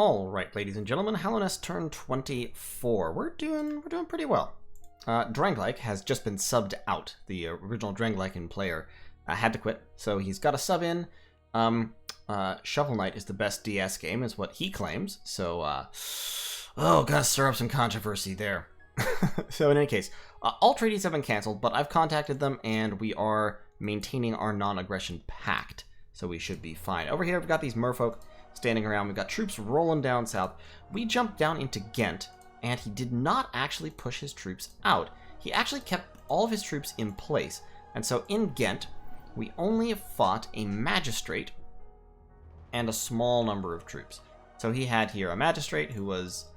Alright, ladies and gentlemen, Hallownest turn 24. We're doing pretty well. Drangleic has just been subbed out. The original Drangleic player had to quit, so he's got a sub in. Shovel Knight is the best DS game, is what he claims. So, gotta stir up some controversy there. So in any case, all treaties have been cancelled, but I've contacted them, and we are maintaining our non-aggression pact. So we should be fine. Over here, we've got these merfolk standing around. We've got troops rolling down south. We jumped down into Ghent, and he did not actually push his troops out. He actually kept all of his troops in place. And so in Ghent, we only fought a magistrate and a small number of troops. So he had here a magistrate who was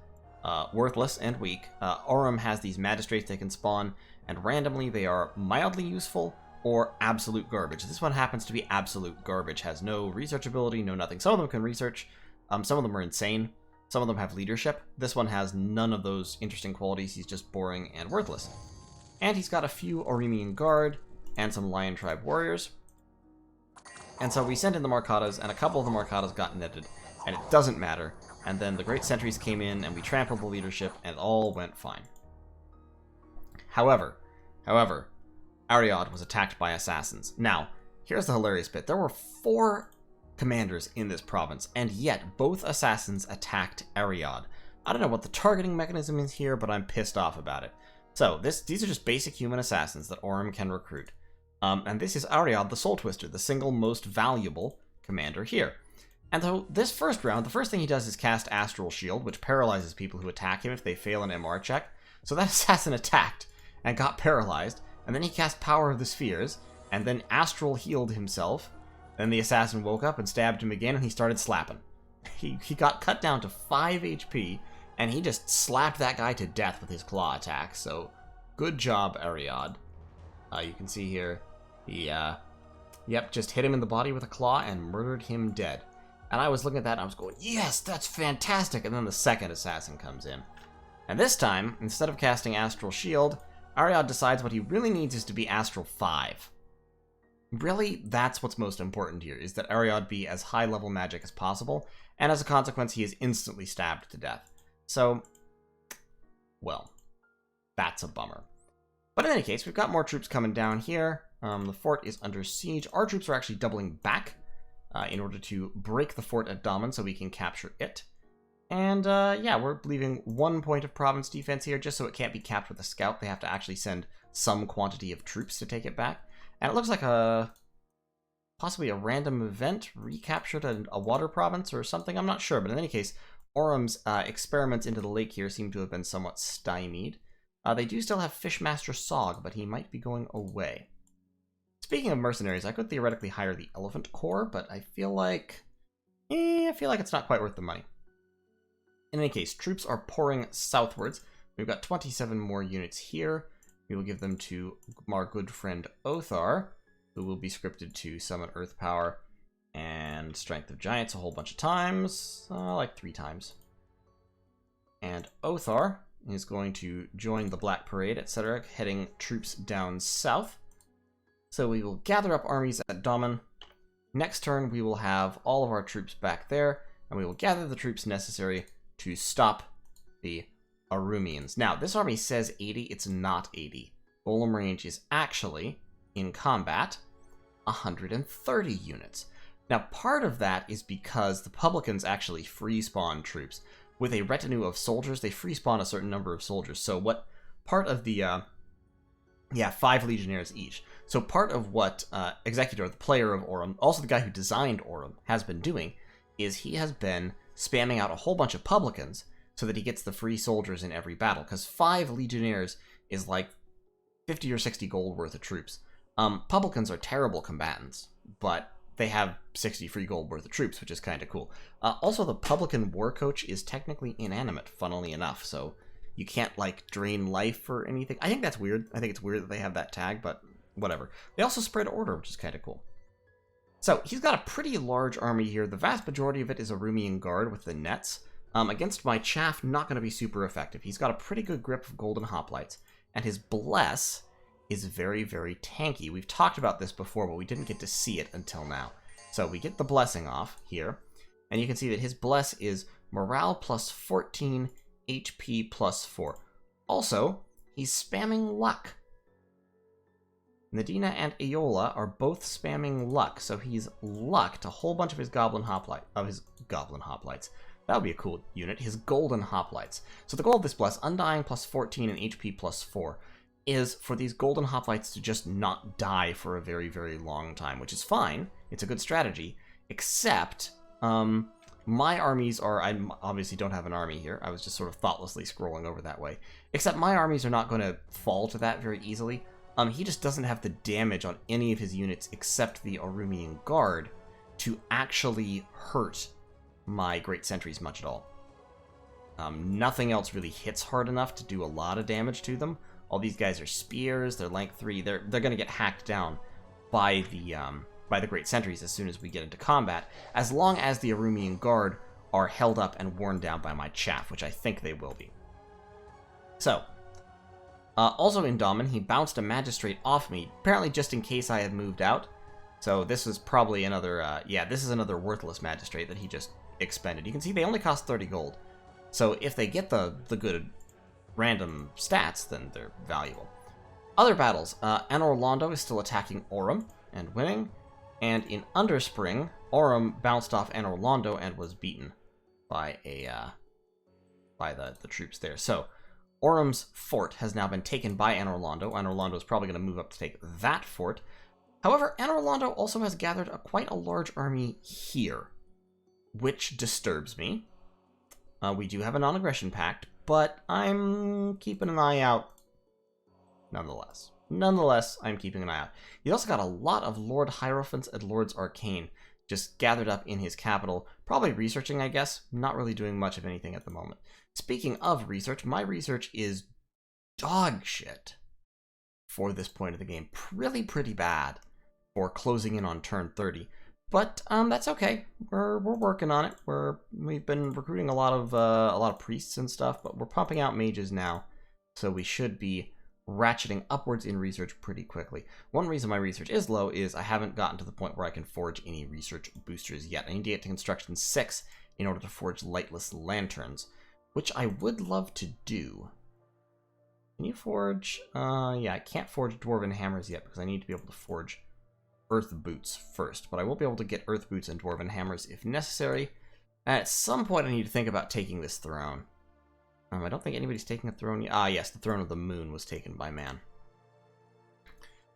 worthless and weak. Aurum has these magistrates they can spawn, and randomly they are mildly useful or absolute garbage. This one happens to be absolute garbage, has no research ability, no nothing. Some of them can research, some of them are insane, some of them have leadership. This one has none of those interesting qualities, he's just boring and worthless. And he's got a few Oremian Guard and some Lion Tribe warriors. And so we sent in the Marcadas, and a couple of the Marcadas got netted, and it doesn't matter. And then the Great Sentries came in, and we trampled the leadership, and it all went fine. However, Ariad was attacked by assassins. Now, here's the hilarious bit. There were 4 commanders in this province, and yet both assassins attacked Ariad. I don't know what the targeting mechanism is here, but I'm pissed off about it. So, these are just basic human assassins that Aurum can recruit. And this is Ariad the Soul Twister, the single most valuable commander here. And so, this first round, the first thing he does is cast Astral Shield, which paralyzes people who attack him if they fail an MR check. So that assassin attacked and got paralyzed, and then he cast Power of the Spheres, and then Astral healed himself. Then the assassin woke up and stabbed him again, and he started slapping. He got cut down to 5 HP, and he just slapped that guy to death with his claw attack. So, good job, Ariad. You can see here, he, just hit him in the body with a claw and murdered him dead. And I was looking at that, and I was going, yes, that's fantastic! And then the second assassin comes in. And this time, instead of casting Astral Shield, Ariad decides what he really needs is to be Astral 5. Really, that's what's most important here, is that Ariad be as high-level magic as possible, and as a consequence, he is instantly stabbed to death. So, well, that's a bummer. But in any case, we've got more troops coming down here. The fort is under siege. Our troops are actually doubling back in order to break the fort at Daman so we can capture it. And, yeah, we're leaving 1 point of province defense here, just so it can't be capped with a scout. They have to actually send some quantity of troops to take it back. And it looks like possibly a random event recaptured a water province or something. I'm not sure, but in any case, Aurum's experiments into the lake here seem to have been somewhat stymied. They do still have Fishmaster Sog, but he might be going away. Speaking of mercenaries, I could theoretically hire the Elephant Corps, but I feel like it's not quite worth the money. In any case, troops are pouring southwards. We've got 27 more units here. We will give them to our good friend Othar, who will be scripted to summon Earth Power and Strength of Giants a whole bunch of times, like 3 times. And Othar is going to join the Black Parade, etc., heading troops down south. So we will gather up armies at Daman. Next turn, we will have all of our troops back there, and we will gather the troops necessary to stop the Arumians. Now, this army says 80, it's not 80. Golem range is actually, in combat, 130 units. Now, part of that is because the publicans actually free spawn troops. With a retinue of soldiers, they free spawn a certain number of soldiers. So what part of the, 5 legionnaires each. So part of what Executor, the player of Aurum, also the guy who designed Aurum, has been doing, is he has been spamming out a whole bunch of publicans so that he gets the free soldiers in every battle, because 5 legionnaires is like 50 or 60 gold worth of troops. Publicans are terrible combatants, but they have 60 free gold worth of troops, which is kind of cool. Also, the publican war coach is technically inanimate, funnily enough, so you can't, like, drain life or anything. I think that's weird. I think it's weird that they have that tag, but whatever. They also spread order, which is kind of cool. So, he's got a pretty large army here. The vast majority of it is Arumian Guard with the nets. Against my chaff, not going to be super effective. He's got a pretty good grip of golden hoplites, and his bless is very, very tanky. We've talked about this before, but we didn't get to see it until now. So we get the blessing off here, and you can see that his bless is morale plus 14, HP plus 4. Also, he's spamming luck. Nadina and Aeola are both spamming luck, so he's lucked a whole bunch of his goblin hoplites. That would be a cool unit. His golden hoplites. So the goal of this bless, Undying plus 14 and HP plus 4, is for these golden hoplites to just not die for a very, very long time, which is fine. It's a good strategy, except my armies are... I obviously don't have an army here. I was just sort of thoughtlessly scrolling over that way. Except my armies are not going to fall to that very easily. He just doesn't have the damage on any of his units except the Arumian Guard to actually hurt my Great Sentries much at all. Nothing else really hits hard enough to do a lot of damage to them. All these guys are spears, they're length 3, they're going to get hacked down by the Great Sentries as soon as we get into combat, as long as the Arumian Guard are held up and worn down by my chaff, which I think they will be. So, also in Domin, he bounced a Magistrate off me, apparently just in case I had moved out. So this is probably another, this is another worthless Magistrate that he just expended. You can see they only cost 30 gold. So if they get the good random stats, then they're valuable. Other battles, Anor Londo is still attacking Orym and winning. And in Underspring, Orym bounced off Anor Londo and was beaten by the troops there. So Orym's fort has now been taken by Anor Londo. Anor Londo is probably going to move up to take that fort. However, Anor Londo also has gathered quite a large army here, which disturbs me. We do have a non-aggression pact, but I'm keeping an eye out nonetheless. Nonetheless, I'm keeping an eye out. He's also got a lot of Lord Hierophants and Lords Arcane just gathered up in his capital, probably researching, I guess, not really doing much of anything at the moment. Speaking of research, my research is dog shit for this point of the game. Really pretty bad for closing in on turn 30. But that's okay. We're working on it. We've been recruiting a lot of priests and stuff, but we're pumping out mages now, so we should be ratcheting upwards in research pretty quickly. One reason my research is low is I haven't gotten to the point where I can forge any research boosters yet. I need to get to construction 6 in order to forge lightless lanterns, which I would love to do. Can you forge? Yeah, I can't forge dwarven hammers yet because I need to be able to forge earth boots first, but I will be able to get earth boots and dwarven hammers if necessary. And at some point I need to think about taking this throne. I don't think anybody's taking a throne yet. Ah, yes, the throne of the moon was taken by man.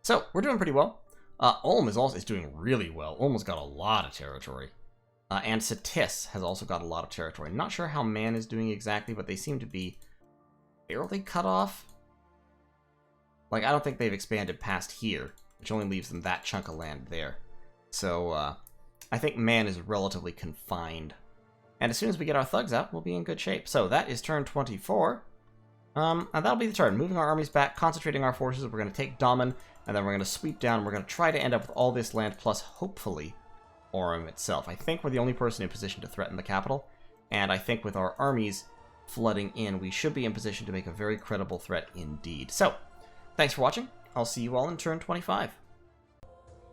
So, we're doing pretty well. Ulm is doing really well. Ulm has got a lot of territory. And Satis has also got a lot of territory. Not sure how man is doing exactly, but they seem to be fairly cut off. Like, I don't think they've expanded past here, which only leaves them that chunk of land there. So, I think man is relatively confined. And as soon as we get our thugs out, we'll be in good shape. So that is turn 24. And that'll be the turn. Moving our armies back, concentrating our forces. We're going to take Domin, and then we're going to sweep down. We're going to try to end up with all this land, plus hopefully Orym itself. I think we're the only person in position to threaten the capital. And I think with our armies flooding in, we should be in position to make a very credible threat indeed. So, thanks for watching. I'll see you all in turn 25.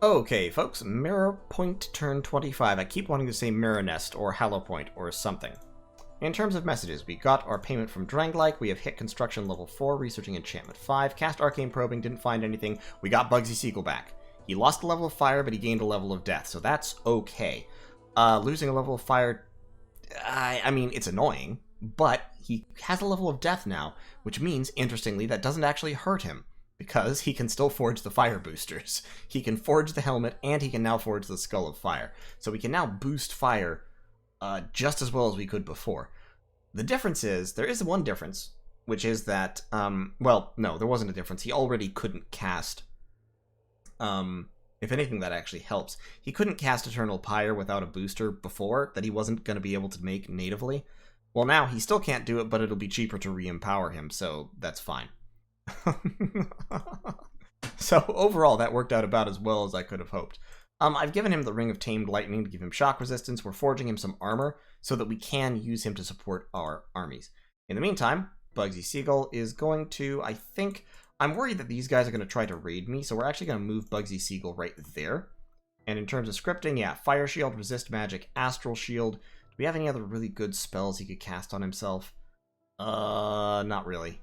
Okay, folks, Mirrorpoint turn 25. I keep wanting to say Mirrornest or Hallowpoint or something. In terms of messages, we got our payment from Dranglike, we have hit construction level 4, researching enchantment 5, cast arcane probing, didn't find anything, we got Bugsy Siegel back. He lost a level of fire, but he gained a level of death, so that's okay. Losing a level of fire, I mean, it's annoying, but he has a level of death now, which means, interestingly, that doesn't actually hurt him, because he can still forge the fire boosters. He can forge the helmet, and he can now forge the Skull of Fire. So we can now boost fire just as well as we could before. The difference is, there is one difference, which is that, well, no, there wasn't a difference. He already couldn't cast, if anything, that actually helps. He couldn't cast Eternal Pyre without a booster before, that he wasn't going to be able to make natively. Well, now he still can't do it, but it'll be cheaper to re-empower him, so that's fine. So overall, that worked out about as well as I could have hoped. I've given him the Ring of Tamed Lightning to give him shock resistance. We're forging him some armor so that we can use him to support our armies. In the meantime, Bugsy Siegel is going to, I think, I'm worried that these guys are going to try to raid me, so we're actually going to move Bugsy Siegel right there. And in terms of scripting, yeah, Fire Shield, Resist Magic, Astral Shield, we have any other really good spells he could cast on himself? Not really.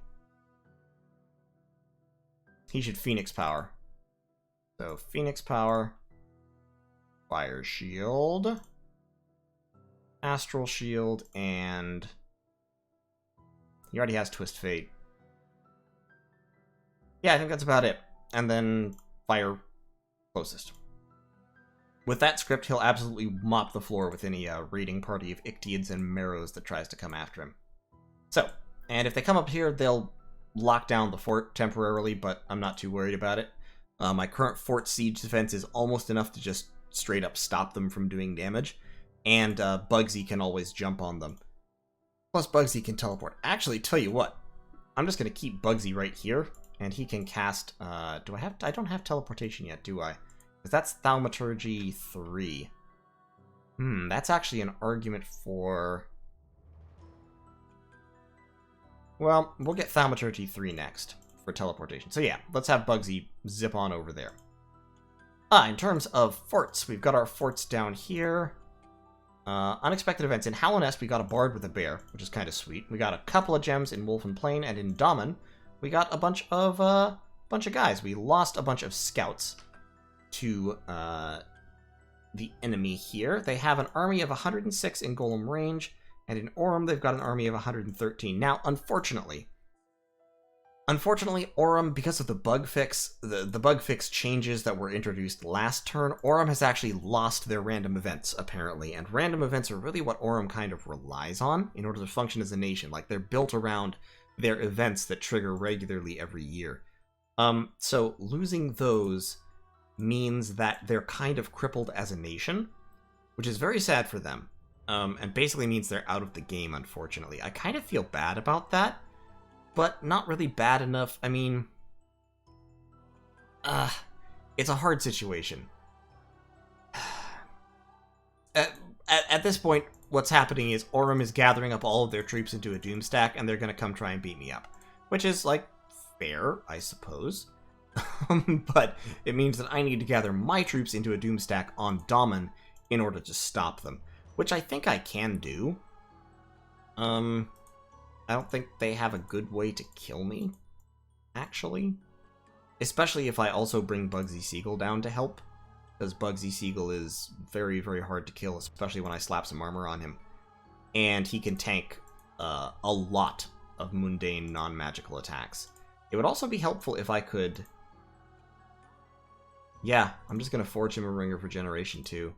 He should Phoenix Power. So, Phoenix Power, Fire Shield, Astral Shield, and he already has Twist Fate. Yeah, I think that's about it. And then Fire closest. With that script, he'll absolutely mop the floor with any raiding party of Ictiids and Marrows that tries to come after him. So, and if they come up here, they'll lock down the fort temporarily, but I'm not too worried about it. My current fort siege defense is almost enough to just straight up stop them from doing damage, and Bugsy can always jump on them. Plus, Bugsy can teleport. Actually, tell you what, I'm just going to keep Bugsy right here, and he can cast... I don't have teleportation yet, do I? Because that's Thaumaturgy 3. That's actually an argument for... Well, we'll get Thaumaturgy 3 next for teleportation. So yeah, let's have Bugsy zip on over there. In terms of forts, we've got our forts down here. Unexpected events. In Hallownest, we got a bard with a bear, which is kind of sweet. We got a couple of gems in Wolfen Plain, and in Daman, we got a bunch of guys. We lost a bunch of scouts to the enemy here. They have an army of 106 in Golem range, and in Orem, they've got an army of 113. Now, unfortunately, Orem, because of the bug fix, the bug fix changes that were introduced last turn, Orem has actually lost their random events, apparently. And random events are really what Orem kind of relies on in order to function as a nation. Like, they're built around their events that trigger regularly every year. So losing those means that they're kind of crippled as a nation, which is very sad for them. And basically means they're out of the game, unfortunately. I kind of feel bad about that, but not really bad enough. I mean, it's a hard situation. At this point, what's happening is Orem is gathering up all of their troops into a doom stack, and they're going to come try and beat me up. Which is, like, fair, I suppose. But it means that I need to gather my troops into a doom stack on Daman in order to stop them. Which I think I can do. I don't think they have a good way to kill me, actually. Especially if I also bring Bugsy Siegel down to help. Because Bugsy Siegel is very, very hard to kill, especially when I slap some armor on him. And he can tank a lot of mundane, non-magical attacks. It would also be helpful if I could... Yeah, I'm just going to forge him a Ring of Regeneration, too.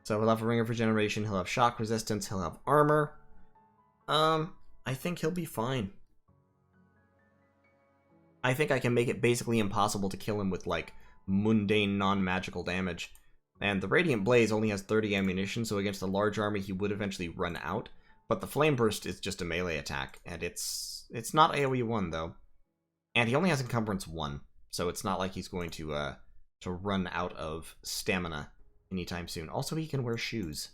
So he'll have a Ring of Regeneration, he'll have shock resistance, he'll have armor. I think he'll be fine. I think I can make it basically impossible to kill him with, like, mundane, non-magical damage. And the Radiant Blaze only has 30 ammunition, so against a large army he would eventually run out. But the Flame Burst is just a melee attack, and it's not AoE 1, though. And he only has Encumbrance 1, so it's not like he's going to run out of stamina anytime soon. Also, he can wear shoes.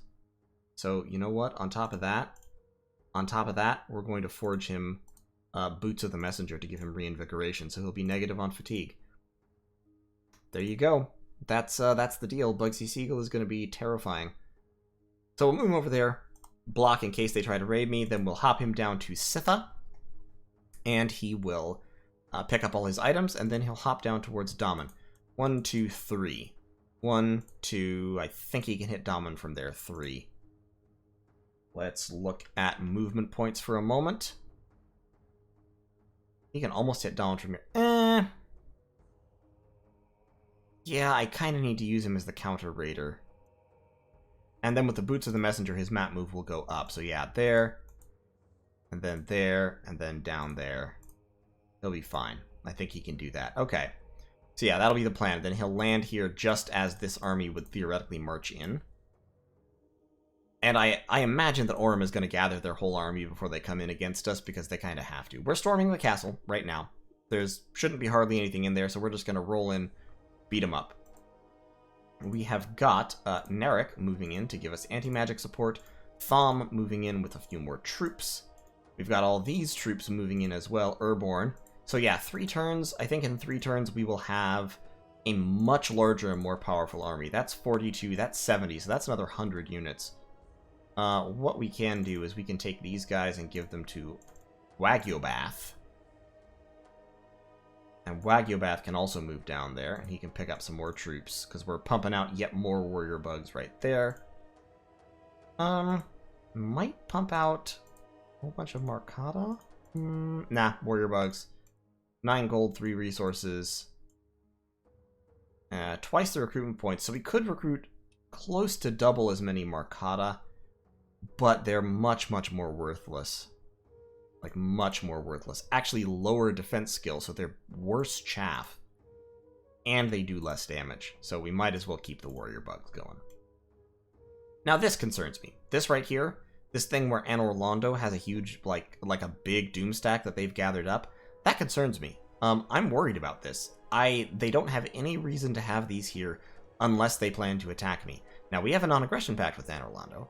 So, you know what? On top of that, we're going to forge him Boots of the Messenger to give him reinvigoration, so he'll be negative on fatigue. There you go. That's the deal. Bugsy Siegel is going to be terrifying. So we'll move him over there, block in case they try to raid me, then we'll hop him down to Sitha, and he will pick up all his items, and then he'll hop down towards Daman. 1, 2, 3. 1, 2, I think he can hit Daman from there. 3. Let's look at movement points for a moment. He can almost hit Daman from here. Yeah, I kind of need to use him as the counter raider. And then with the Boots of the Messenger, his map move will go up. So yeah, there, and then down there. He'll be fine. I think he can do that. Okay. So yeah, that'll be the plan. Then he'll land here just as this army would theoretically march in. And I imagine that Orem is going to gather their whole army before they come in against us, because they kind of have to. We're storming the castle right now. Shouldn't be hardly anything in there, so we're just going to roll in, beat them up. We have got Narek moving in to give us anti-magic support, Thom moving in with a few more troops. We've got all these troops moving in as well, Urborn. So yeah, 3 turns. I think in 3 turns we will have a much larger and more powerful army. That's 42, that's 70, so that's another 100 units. What we can do is we can take these guys and give them to Wagyobath. And Wagyobath can also move down there, and he can pick up some more troops, because we're pumping out yet more warrior bugs right there. Might pump out a whole bunch of Marcata? Nah, warrior bugs. 9 gold, 3 resources. Twice the recruitment points, so we could recruit close to double as many Marcata, but they're much, much more worthless. Like, much more worthless. Actually, lower defense skill, so they're worse chaff. And they do less damage, so we might as well keep the warrior bugs going. Now, this concerns me. This right here, this thing where Anor Londo has a huge, like a big doom stack that they've gathered up, that concerns me. I'm worried about this. They don't have any reason to have these here unless they plan to attack me. Now, we have a non-aggression pact with Anor Londo,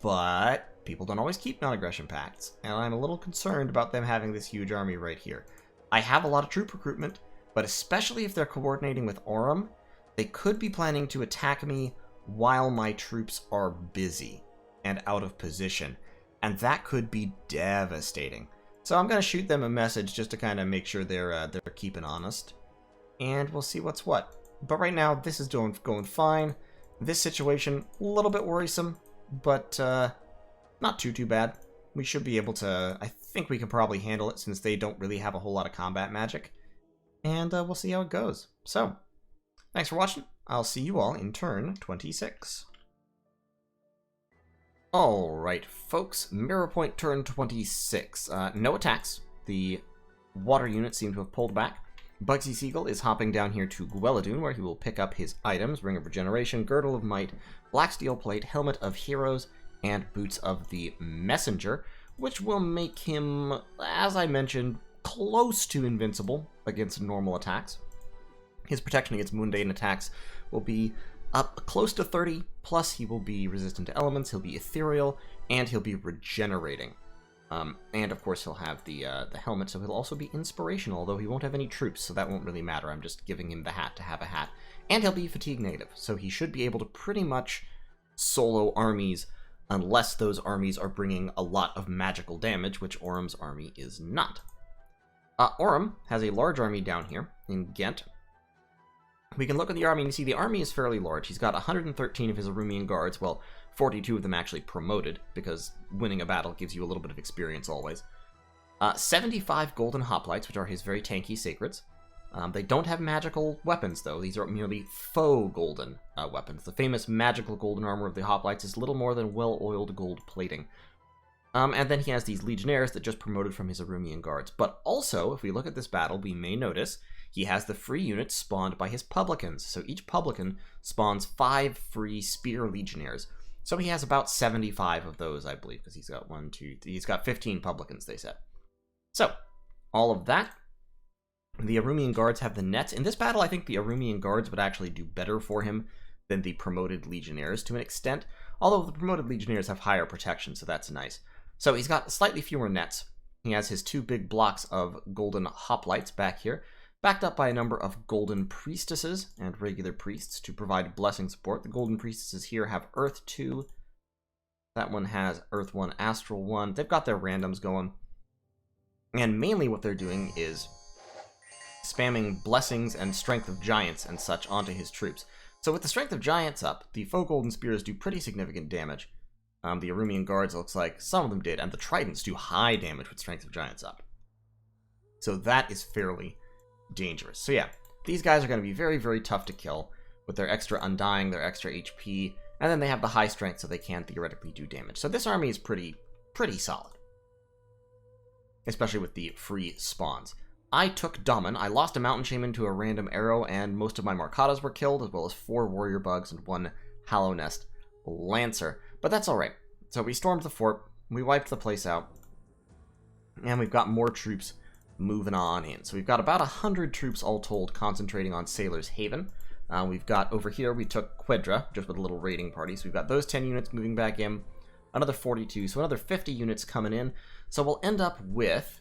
but people don't always keep non-aggression pacts, and I'm a little concerned about them having this huge army right here. I have a lot of troop recruitment, but especially if they're coordinating with Aurum, they could be planning to attack me while my troops are busy and out of position, and that could be devastating. So I'm going to shoot them a message just to kind of make sure they're keeping honest, and we'll see what's what. But right now, this is going fine. This situation, a little bit worrisome, but not too bad. We should be able to, I think we can probably handle it since they don't really have a whole lot of combat magic. And we'll see how it goes. So, thanks for watching. I'll see you all in turn 26. Alright, folks. Mirrorpoint turn 26. No attacks. The water units seem to have pulled back. Bugsy Seagull is hopping down here to Gwelladun, where he will pick up his items: Ring of Regeneration, Girdle of Might, Black Steel Plate, Helmet of Heroes, and Boots of the Messenger, which will make him, as I mentioned, close to invincible against normal attacks. His protection against mundane attacks will be up close to 30, plus he will be resistant to elements, he'll be ethereal, and he'll be regenerating. And of course he'll have the helmet, so he'll also be inspirational, although he won't have any troops, so that won't really matter. I'm just giving him the hat to have a hat. And he'll be fatigue negative, so he should be able to pretty much solo armies, unless those armies are bringing a lot of magical damage, which Aurum's army is not. Aurum has a large army down here in Ghent. We can look at the army and see the army is fairly large. He's got 113 of his Arumian guards, well, 42 of them actually promoted, because winning a battle gives you a little bit of experience always. 75 golden hoplites, which are his very tanky sacreds. They don't have magical weapons, though. These are merely faux golden weapons. The famous magical golden armor of the hoplites is little more than well-oiled gold plating. And then he has these legionnaires that just promoted from his Arumian guards. But also, if we look at this battle, we may notice he has the free units spawned by his publicans. So each publican spawns 5 free spear legionnaires. So he has about 75 of those, I believe, because he's got he's got 15 publicans, they said. So, all of that. The Arumian guards have the nets. In this battle, I think the Arumian guards would actually do better for him than the promoted legionnaires to an extent, although the promoted legionnaires have higher protection, so that's nice. So he's got slightly fewer nets. He has his 2 big blocks of golden hoplites back here, backed up by a number of golden priestesses and regular priests to provide blessing support. The golden priestesses here have Earth 2. That one has Earth 1, Astral 1. They've got their randoms going. And mainly what they're doing is spamming blessings and strength of giants and such onto his troops. So with the strength of giants up, the faux golden spears do pretty significant damage. The Arumian guards, looks like some of them did, and the tridents do high damage with strength of giants up. So that is fairly dangerous. So yeah, these guys are going to be very, very tough to kill with their extra undying, their extra HP, and then they have the high strength so they can theoretically do damage. So this army is pretty solid, especially with the free spawns. I took Daman. I lost a Mountain Shaman to a random arrow, and most of my Marcatas were killed, as well as 4 Warrior Bugs and 1 Hallownest Lancer. But that's alright. So we stormed the fort, we wiped the place out, and we've got more troops moving on in. So we've got about 100 troops all told concentrating on Sailor's Haven. We've got over here, we took Quedra, just with a little raiding party. So we've got those 10 units moving back in, another 42, so another 50 units coming in. So we'll end up with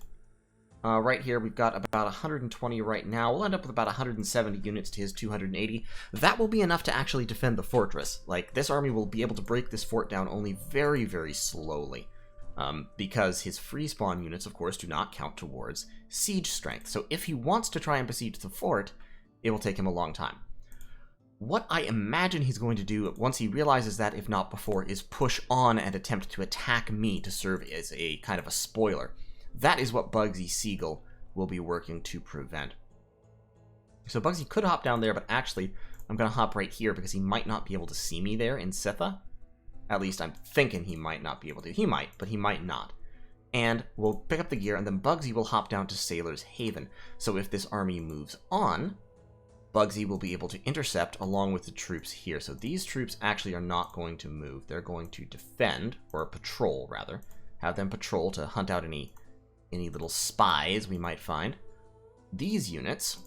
Right here, we've got about 120 right now. We'll end up with about 170 units to his 280. That will be enough to actually defend the fortress. Like, this army will be able to break this fort down only very, very slowly. Because his free spawn units, of course, do not count towards siege strength. So if he wants to try and besiege the fort, it will take him a long time. What I imagine he's going to do, once he realizes that, if not before, is push on and attempt to attack me to serve as a kind of a spoiler. That is what Bugsy Siegel will be working to prevent. So Bugsy could hop down there, but actually, I'm going to hop right here because he might not be able to see me there in Sitha. At least I'm thinking he might not be able to. He might, but he might not. And we'll pick up the gear, and then Bugsy will hop down to Sailor's Haven. So if this army moves on, Bugsy will be able to intercept along with the troops here. So these troops actually are not going to move. They're going to defend, or patrol, rather. Have them patrol to hunt out any little spies we might find. These units,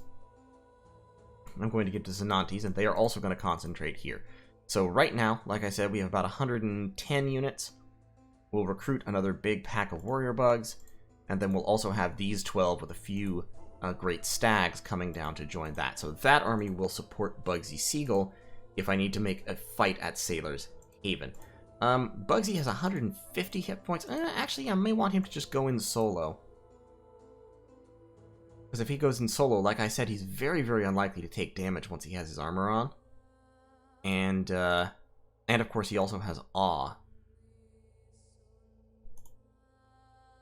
I'm going to give to Zenantes, and they are also going to concentrate here. So right now, like I said, we have about 110 units. We'll recruit another big pack of warrior bugs, and then we'll also have these 12 with a few great stags coming down to join that. So that army will support Bugsy Siegel if I need to make a fight at Sailor's Haven. Bugsy has 150 hit points. Actually, I may want him to just go in solo. Because if he goes in solo, like I said, he's very, very unlikely to take damage once he has his armor on. And of course, he also has Awe.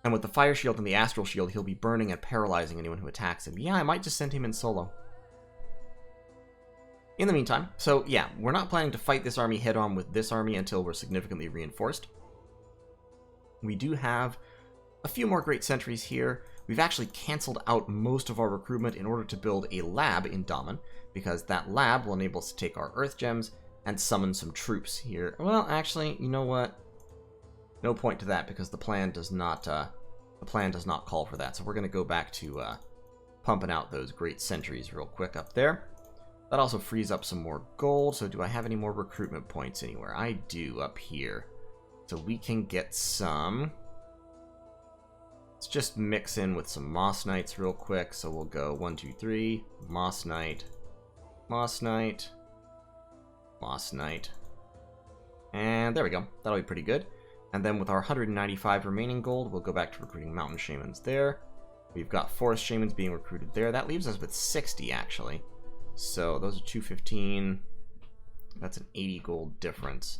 And with the Fire Shield and the Astral Shield, he'll be burning and paralyzing anyone who attacks him. Yeah, I might just send him in solo. In the meantime, so yeah, we're not planning to fight this army head-on with this army until we're significantly reinforced. We do have a few more great sentries here. We've actually canceled out most of our recruitment in order to build a lab in Daman, because that lab will enable us to take our Earth Gems and summon some troops here. Well, actually, you know what? No point to that, because the plan does not call for that. So we're going to go back to pumping out those great sentries real quick up there. That also frees up some more gold. So do I have any more recruitment points anywhere? I do up here. So we can get some. Let's just mix in with some Moss Knights real quick. So we'll go 1, 2, 3. Moss Knight. Moss Knight. Moss Knight. And there we go. That'll be pretty good. And then with our 195 remaining gold, we'll go back to recruiting Mountain Shamans there. We've got Forest Shamans being recruited there. That leaves us with 60, actually. So those are 215. That's an 80 gold difference.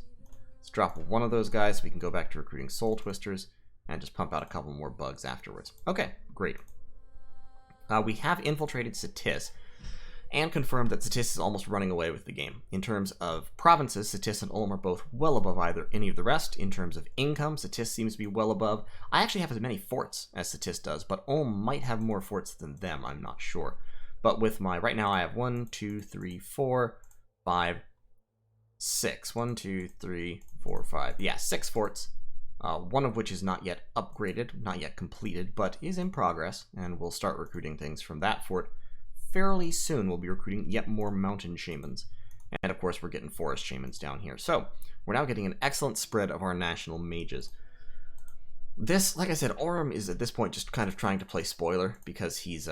Let's drop one of those guys so we can go back to recruiting Soul Twisters and just pump out a couple more bugs afterwards. Okay, great. We have infiltrated Satis and confirmed that Satis is almost running away with the game. In terms of provinces, Satis and Ulm are both well above any of the rest. In terms of income, Satis seems to be well above. I actually have as many forts as Satis does, but Ulm might have more forts than them, I'm not sure. But with my, right now I have 1, 2, 3, 4, 5, 6. 1, 2, 3, 4, 5. Yeah, 6 forts. One of which is not yet upgraded, not yet completed, but is in progress, and we'll start recruiting things from that fort fairly soon. We'll be recruiting yet more Mountain Shamans. And of course, we're getting Forest Shamans down here. So, we're now getting an excellent spread of our national mages. This, like I said, Orem is at this point just kind of trying to play spoiler, because his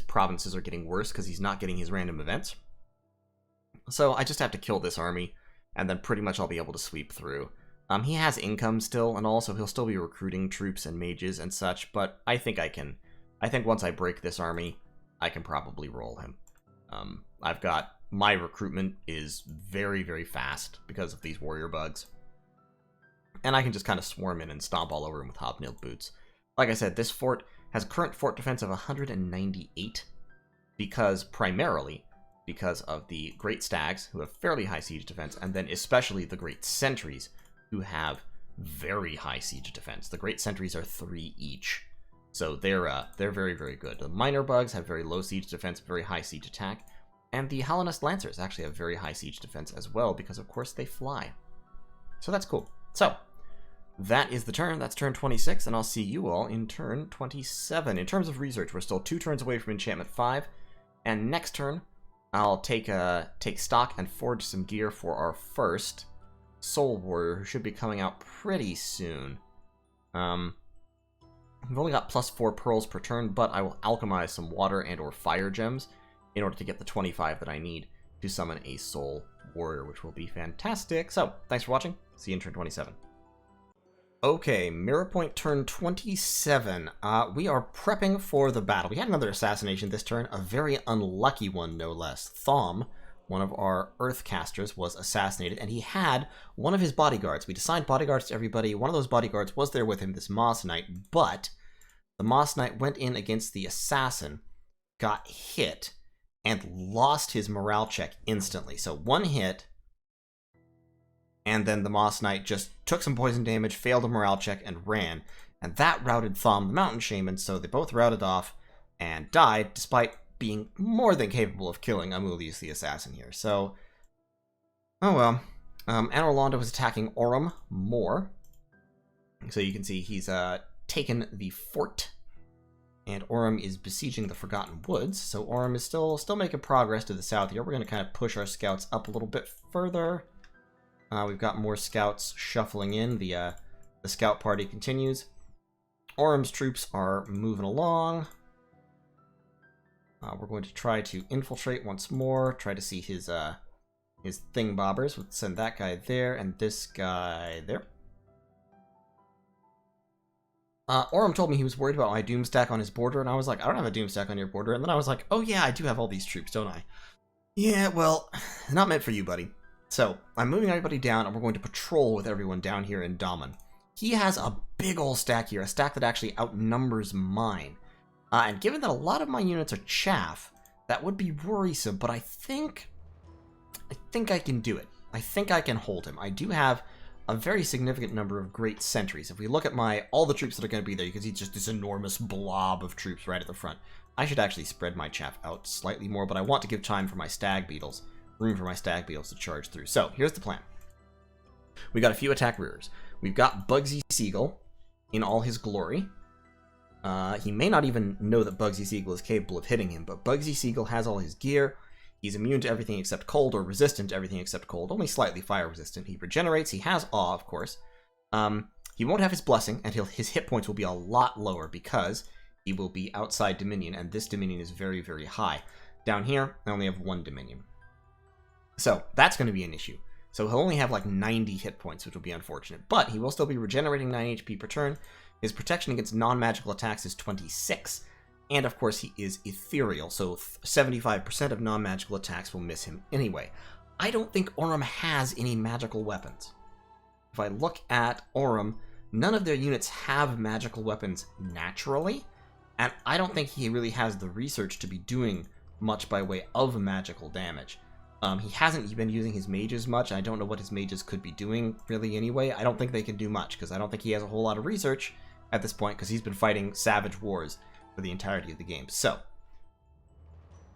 provinces are getting worse because he's not getting his random events. So I just have to kill this army, and then pretty much I'll be able to sweep through. He has income still, and also he'll still be recruiting troops and mages and such, but I think once I break this army, I can probably roll him. I've got, my recruitment is very, very fast because of these warrior bugs. And I can just kind of swarm in and stomp all over him with hobnailed boots. Like I said, this fort has a current fort defense of 198, primarily because of the Great Stags, who have fairly high siege defense, and then especially the Great Sentries, who have very high siege defense. The Great Sentries are 3 each, so they're very, very good. The Minor Bugs have very low siege defense, very high siege attack, and the Hallownest Lancers actually have very high siege defense as well, because of course they fly. So that's cool. So, that is the turn. That's turn 26, and I'll see you all in turn 27. In terms of research, we're still 2 turns away from enchantment 5, and next turn, I'll take stock and forge some gear for our first Soul Warrior, who should be coming out pretty soon. We've only got +4 pearls per turn, but I will alchemize some water and or fire gems in order to get the 25 that I need to summon a soul warrior, which will be fantastic. So, thanks for watching. See you in turn 27. Okay, Mirrorpoint turn 27. We are prepping for the battle. We had another assassination this turn, a very unlucky one, no less. Thom, one of our Earthcasters, was assassinated, and he had one of his bodyguards. We'd assigned bodyguards to everybody. One of those bodyguards was there with him, this Moss Knight, but the Moss Knight went in against the assassin, got hit, and lost his morale check instantly. So one hit, and then the Moss Knight just took some poison damage, failed a morale check, and ran. And that routed Thom, the Mountain Shaman, so they both routed off and died, despite being more than capable of killing Amulius the Assassin here. So, oh well. Anor Londo was attacking Orym more. So you can see he's taken the fort, and Orym is besieging the Forgotten Woods. So Orym is still making progress to the south here. We're going to kind of push our scouts up a little bit further. We've got more scouts shuffling in. The scout party continues. Orym's troops are moving along. We're going to try to infiltrate once more. Try to see his thingbobbers. We'll send that guy there and this guy there. Orym told me he was worried about my doom stack on his border, and I was like, I don't have a doom stack on your border. And then I was like, oh yeah, I do have all these troops, don't I? Yeah, well, not meant for you, buddy. So, I'm moving everybody down, and we're going to patrol with everyone down here in Daman. He has a big ol' stack here, a stack that actually outnumbers mine. And given that a lot of my units are chaff, that would be worrisome, but I think I can do it. I think I can hold him. I do have a very significant number of great sentries. If we look at all the troops that are going to be there, you can see just this enormous blob of troops right at the front. I should actually spread my chaff out slightly more, but I want to give time for my stag beetles. Room for my stag beetles to charge through. So, here's the plan. We got a few attack rearers. We've got Bugsy Siegel in all his glory. He may not even know that Bugsy Siegel is capable of hitting him, but Bugsy Siegel has all his gear. He's immune to everything except cold, or resistant to everything except cold, only slightly fire resistant. He regenerates, he has awe, of course. He won't have his blessing, and his hit points will be a lot lower because he will be outside Dominion, and this Dominion is very, very high. Down here, I only have 1 Dominion. So, that's going to be an issue. So he'll only have like 90 hit points, which will be unfortunate. But he will still be regenerating 9 HP per turn. His protection against non-magical attacks is 26. And of course he is ethereal, so 75% of non-magical attacks will miss him anyway. I don't think Orym has any magical weapons. If I look at Orym, none of their units have magical weapons naturally. And I don't think he really has the research to be doing much by way of magical damage. He hasn't been using his mages much. I don't know what his mages could be doing, really, anyway. I don't think they can do much, because I don't think he has a whole lot of research at this point, because he's been fighting savage wars for the entirety of the game. So,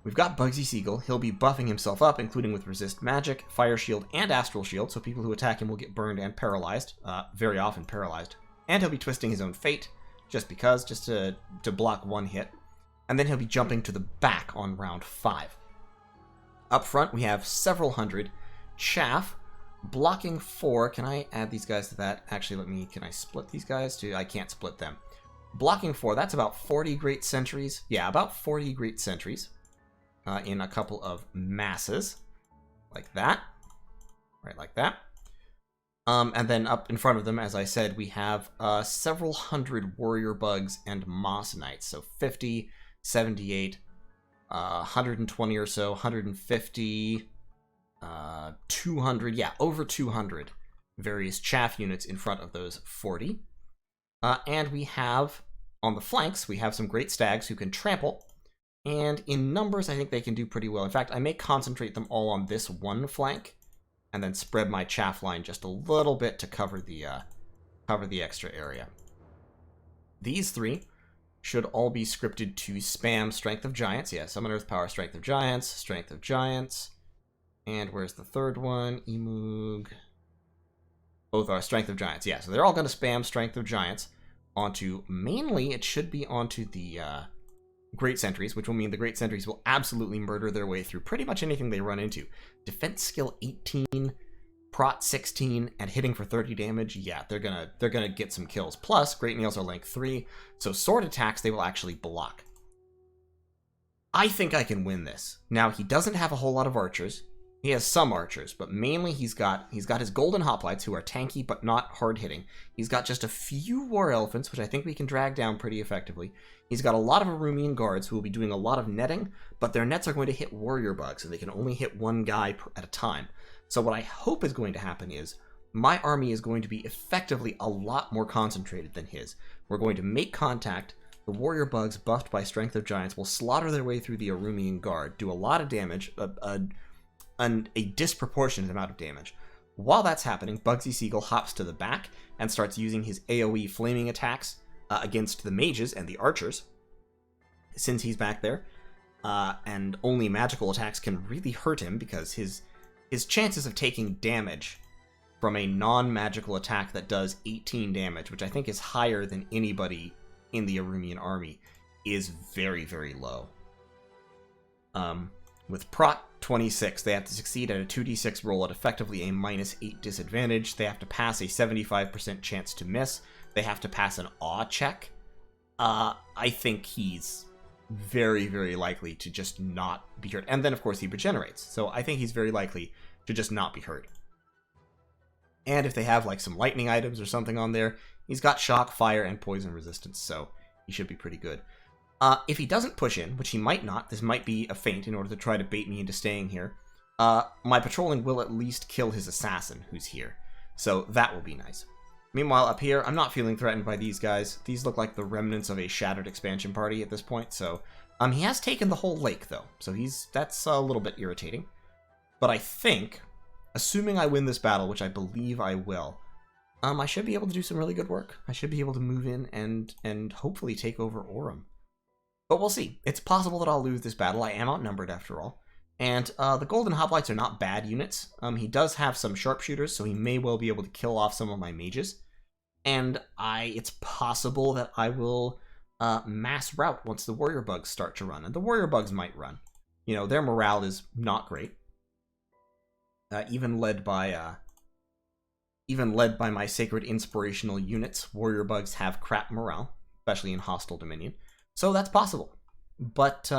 we've got Bugsy Siegel. He'll be buffing himself up, including with Resist Magic, Fire Shield, and Astral Shield, so people who attack him will get burned and paralyzed, very often paralyzed. And he'll be twisting his own fate, just to block 1 hit. And then he'll be jumping to the back on round 5. Up front, we have several hundred chaff, blocking 4. Can I add these guys to that? Actually, can I split these guys? I can't split them. Blocking 4, that's about 40 great sentries. Yeah, about 40 great sentries in a couple of masses, like that. Right, like that. And then up in front of them, as I said, we have several hundred warrior bugs and moss knights. So 50, 78, 120 or so, 150, 200, yeah, over 200 various chaff units in front of those 40. And we have, on the flanks, we have some great stags who can trample, and in numbers, I think they can do pretty well. In fact, I may concentrate them all on this one flank, and then spread my chaff line just a little bit to cover the extra area. These 3 should all be scripted to spam Strength of Giants. Yeah, Summon Earth Power, Strength of Giants, Strength of Giants. And where's the third one? Emug. Both are Strength of Giants. Yeah, so they're all going to spam Strength of Giants onto, mainly, it should be onto the Great Sentries, which will mean the Great Sentries will absolutely murder their way through pretty much anything they run into. Defense skill 18, prot 16 and hitting for 30 damage, yeah, they're gonna get some kills. Plus, Great Nails are rank 3, so sword attacks they will actually block. I think I can win this. Now, he doesn't have a whole lot of archers. He has some archers, but mainly he's got his golden hoplites, who are tanky but not hard-hitting. He's got just a few war elephants, which I think we can drag down pretty effectively. He's got a lot of Arumian guards who will be doing a lot of netting, but their nets are going to hit warrior bugs, and they can only hit one guy at a time. So what I hope is going to happen is my army is going to be effectively a lot more concentrated than his. We're going to make contact. The warrior bugs, buffed by Strength of Giants, will slaughter their way through the Arumian guard, do a lot of damage, a disproportionate amount of damage. While that's happening, Bugsy Siegel hops to the back and starts using his AoE flaming attacks against the mages and the archers, since he's back there. And only magical attacks can really hurt him, because his chances of taking damage from a non-magical attack that does 18 damage, which I think is higher than anybody in the Arumian army, is very, very low. With Prot 26, they have to succeed at a 2d6 roll at effectively a -8 disadvantage. They have to pass a 75% chance to miss. They have to pass an awe check. I think he's very, very likely to just not be hurt. And then, of course, he regenerates. So I think he's very likely to just not be hurt. And if they have, like, some lightning items or something on there, he's got shock, fire, and poison resistance, so he should be pretty good. If he doesn't push in, which he might not, this might be a feint in order to try to bait me into staying here, my patrolling will at least kill his assassin, who's here. So that will be nice. Meanwhile, up here, I'm not feeling threatened by these guys. These look like the remnants of a shattered expansion party at this point, so... he has taken the whole lake, though, so that's a little bit irritating. But I think, assuming I win this battle, which I believe I will, I should be able to do some really good work. I should be able to move in and hopefully take over Orem. But we'll see. It's possible that I'll lose this battle. I am outnumbered, after all. And the Golden Hoplites are not bad units. He does have some sharpshooters, so he may well be able to kill off some of my mages. And it's possible that I will mass rout once the warrior bugs start to run. And the warrior bugs might run. You know, their morale is not great. Even led by my sacred inspirational units, warrior bugs have crap morale, especially in hostile dominion. So that's possible. But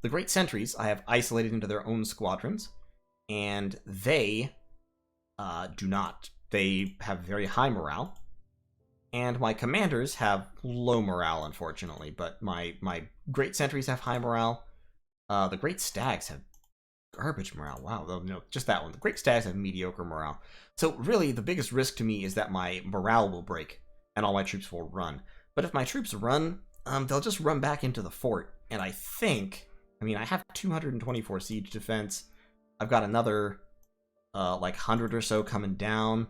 the great sentries I have isolated into their own squadrons, and they do not. They have very high morale. And my commanders have low morale, unfortunately, but my great sentries have high morale. The great stags have garbage morale. Wow, no, just that one. The great stags have mediocre morale. So really, the biggest risk to me is that my morale will break, and all my troops will run. But if my troops run, they'll just run back into the fort. And I think, I have 224 siege defense. I've got another, 100 or so coming down.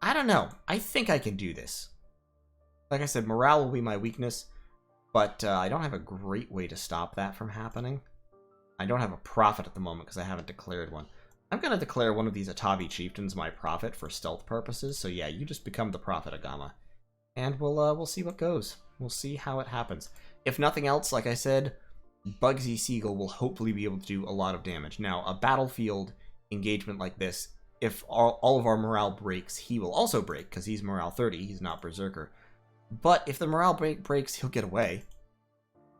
I don't know. I think I can do this. Like I said, morale will be my weakness, but I don't have a great way to stop that from happening. I don't have a prophet at the moment because I haven't declared one. I'm going to declare one of these Atavi chieftains my prophet for stealth purposes, so yeah, you just become the prophet, Agama. And we'll see what goes. We'll see how it happens. If nothing else, like I said, Bugsy Siegel will hopefully be able to do a lot of damage. Now, a battlefield engagement like this, if all of our morale breaks, he will also break, because he's morale 30, he's not Berserker. But if the morale breaks, he'll get away.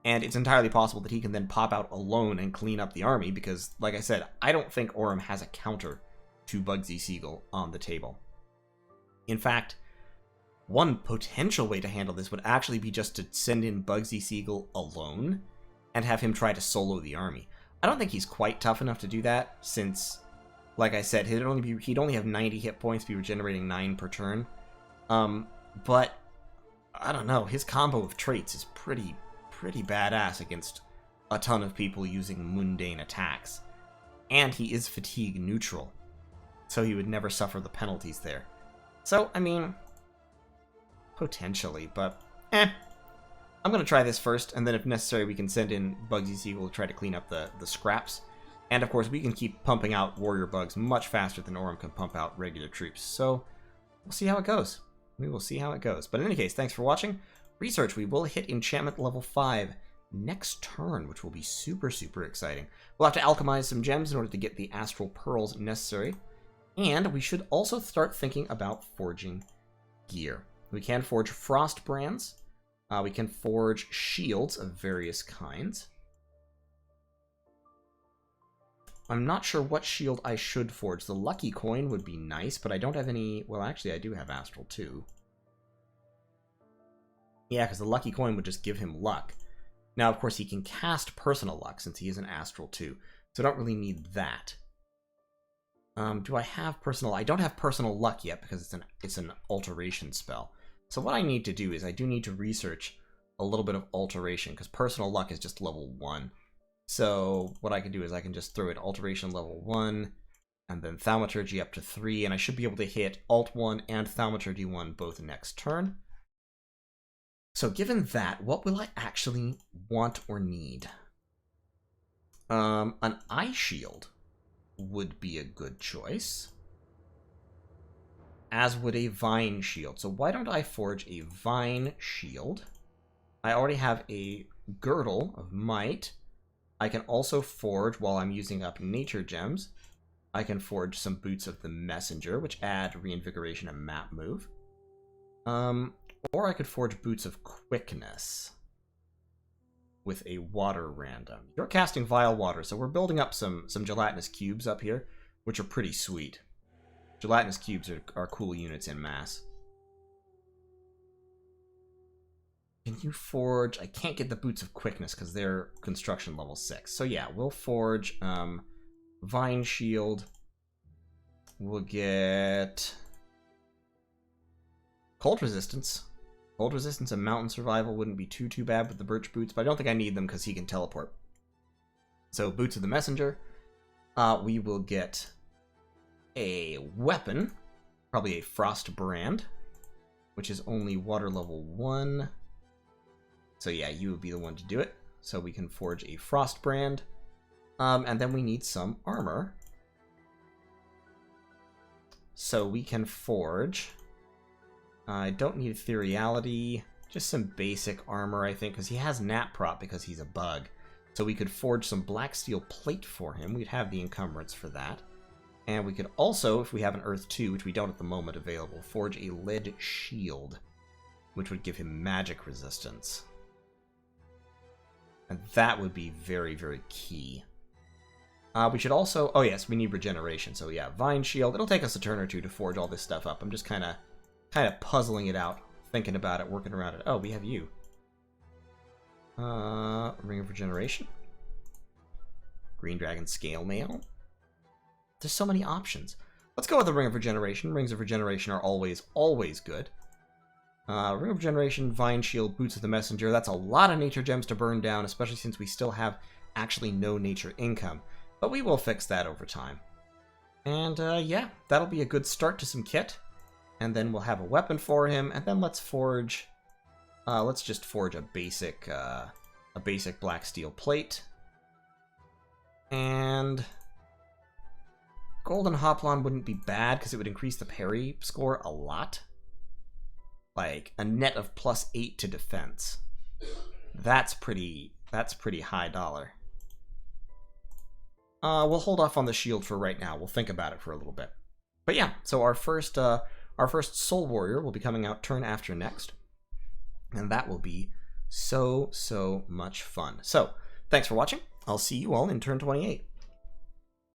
And it's entirely possible that he can then pop out alone and clean up the army, because, like I said, I don't think Orem has a counter to Bugsy Siegel on the table. In fact, one potential way to handle this would actually be just to send in Bugsy Siegel alone and have him try to solo the army. I don't think he's quite tough enough to do that, since, like I said, he'd only have 90 hit points, be regenerating 9 per turn. But I don't know, his combo of traits is pretty badass against a ton of people using mundane attacks. And he is fatigue neutral, so he would never suffer the penalties there. So, potentially, but I'm going to try this first, and then if necessary we can send in Bugsy Siegel to try to clean up the scraps. And of course we can keep pumping out warrior bugs much faster than Orem can pump out regular troops. So we'll see how it goes. We will see how it goes. But in any case, thanks for watching. Research, we will hit enchantment level 5 next turn, which will be super exciting. We'll have to alchemize some gems in order to get the astral pearls necessary. And we should also start thinking about forging gear. We can forge frost brands. We can forge shields of various kinds. I'm not sure what shield I should forge. The lucky coin would be nice, but I don't have any... Well, actually, I do have astral too. Yeah, because the lucky coin would just give him luck. Now, of course, he can cast personal luck since he is an astral too, so I don't really need that. Do I have personal? I don't have personal luck yet because it's an alteration spell. So what I need to do is I do need to research a little bit of alteration because personal luck is just level 1. So what I can do is I can just throw it alteration level 1 and then thaumaturgy up to 3, and I should be able to hit alt 1 and thaumaturgy 1 both next turn. So given that, what will I actually want or need? An eye shield would be a good choice, as would a vine shield. So why don't I forge a vine shield? I already have a girdle of might. I can also forge, while I'm using up nature gems, I can forge some boots of the messenger, which add reinvigoration and map move. Or I could forge boots of quickness with a water random. You're casting vile water, so we're building up some gelatinous cubes up here, which are pretty sweet. Gelatinous cubes are cool units in mass. Can you forge... I can't get the boots of quickness because they're construction level 6. So yeah, we'll forge vine shield. We'll get cold resistance. Cold resistance and mountain survival wouldn't be too bad with the birch boots, but I don't think I need them because he can teleport. So boots of the messenger. We will get a weapon, probably a frost brand, which is only water level 1. So yeah, you would be the one to do it. So we can forge a frost brand. And then we need some armor. So we can forge... I don't need ethereality, just some basic armor, I think, because he has nat prop because he's a bug. So we could forge some black steel plate for him. We'd have the encumbrance for that. And we could also, if we have an Earth 2, which we don't at the moment available, forge a lead shield, which would give him magic resistance. And that would be very, very key. We should also... Oh yes, we need regeneration. So yeah, vine shield. It'll take us a turn or two to forge all this stuff up. I'm just kind of puzzling it out, thinking about it, working around it. Oh, we have you. Ring of Regeneration. Green Dragon Scale Mail. There's so many options. Let's go with the Ring of Regeneration. Rings of Regeneration are always good. Ring of Regeneration, Vine Shield, Boots of the Messenger. That's a lot of nature gems to burn down, especially since we still have actually no nature income. But we will fix that over time. And yeah, that'll be a good start to some kit. And then we'll have a weapon for him, and then let's forge... let's just forge a basic black steel plate. And... Golden Hoplon wouldn't be bad, because it would increase the parry score a lot. Like, a net of +8 to defense. That's pretty high dollar. We'll hold off on the shield for right now. We'll think about it for a little bit. But yeah, so our first Soul Warrior will be coming out turn after next. And that will be so much fun. So, thanks for watching. I'll see you all in turn 28.